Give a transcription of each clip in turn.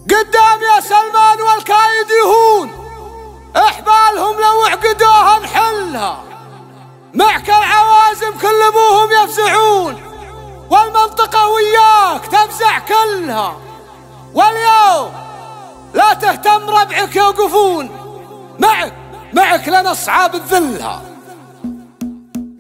قدام يا سلمان والكايد يهون، احبالهم لو عقدوها نحلها، معك العوازم كل ابوهم يفزعون، والمنطقة وياك تفزع كلها، واليوم لا تهتم ربعك يوقفون، معك لنا اصعاب الذلها.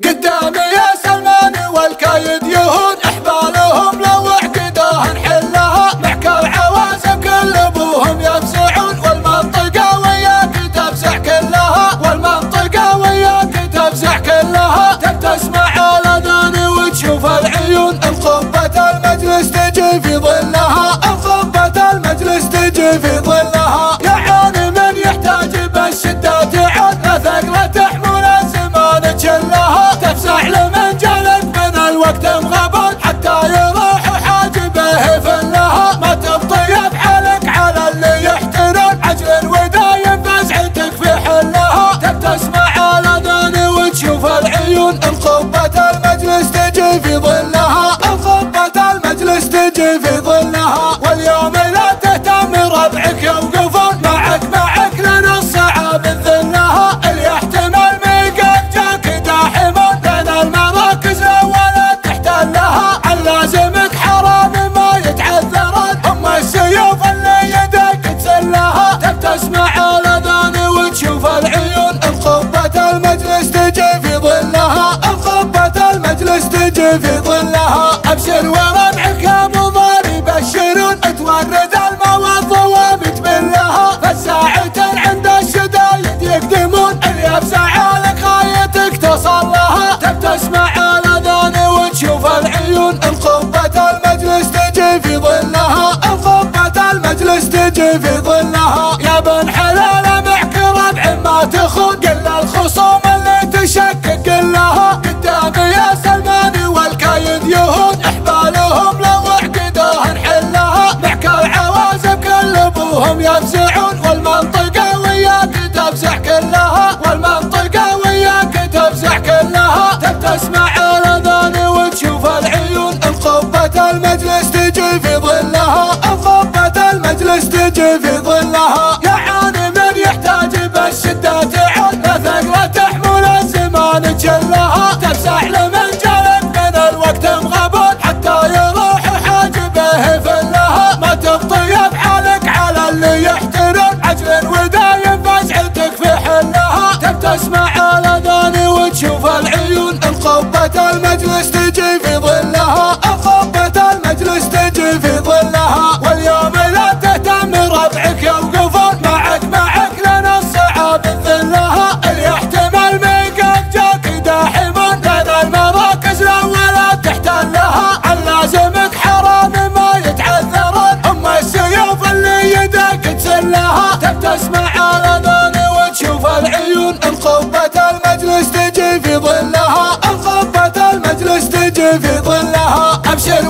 قدامي يا سلمان والكايد يهون، احبالهم لو عقدوها نحلها، معك العوازم كل ابوهم يفزعون، والمنطقة وياك تفزع كلها، والمنطقة وياك تفزع كلها. تسمع الاذان وتشوف العيون، انقبة المجلس تجي في ظلها، انقبة المجلس تجي في ظلها. يعاني من يحتاج بالشدة تعود، لا ثقل تحمل الزمان تشلها، تفزع لمن جالك من الوقت مغبون، حتى يروح حاجبه فلها. ما تبطي بحالك على اللي يحترون، عجل ودايم فزعتك في حلها. تسمع الاذان وتشوف العيون، انقبة المجلس تجي في ظلها، انقبة المجلس تجي في ظلها. واليوم لا تهتم ربعك يوقفون، معك لنا الصعاب ذلها. اللي يحتمل ميقف جاك داحمون، بين المراكز الاولى تحتلها. علازمك حرام ما يتعذرون، هم السيوف اللي يدك تسلها. تسمع الاذان وتشوف العيون، انقبة المجلس تجي في ظلها، انقبة المجلس تجي في ظلها. ابشر وربعك يا ابو ضاري بشرون، تورد المواد ضوابط منها، فالساعة عند الشدايد يقدمون، اللي يفزع لك غايتك تصل لها. تسمع الاذان وتشوف العيون، انقبة المجلس تجي في ظلها، انقبة المجلس تجي في ظلها. يا بن حلال معك ربع ما تخون، قل الخصوم اللي تشكك قلها. قدامي يا سلمان والكايد يهون، احبالهم لو عقدوها نحلها، معك العوازم كل ابوهم يفزعون، والمنطقة وياك تفزع كلها، والمنطقة وياك تفزع كلها. تسمع الاذان وتشوف العيون، انقبة المجلس تجي في ظلها، انقبة المجلس تجي في ظلها. يعاني من يحتاج بالشدة تعود، لا ثقل تحمل الزمان تشلها. تفزع لمن جالك من الوقت مغبون، حتى يروح حاجبه فلها. ما تبطي بحالك على اللي يحترون، عجل ودايم فزعتك في حلها. تسمع الاذان وتشوف العيون، انقبة المجلس تجي في ظلها، انقبة المجلس تجي في ظلها. واليوم لا تهتم ربعك يوقفون، معك لنا الصعاب ذلها. اللي يحتمل ميقف جاك داحمون، بين المراكز الاولى تحتلها. علازمك حرام ما يتعذرون، هم السيوف اللي يدك تسلها. تسمع الاذان وتشوف العيون، انقبة المجلس تجي في ظلها، انقبة المجلس تجي في ظلها. ابشر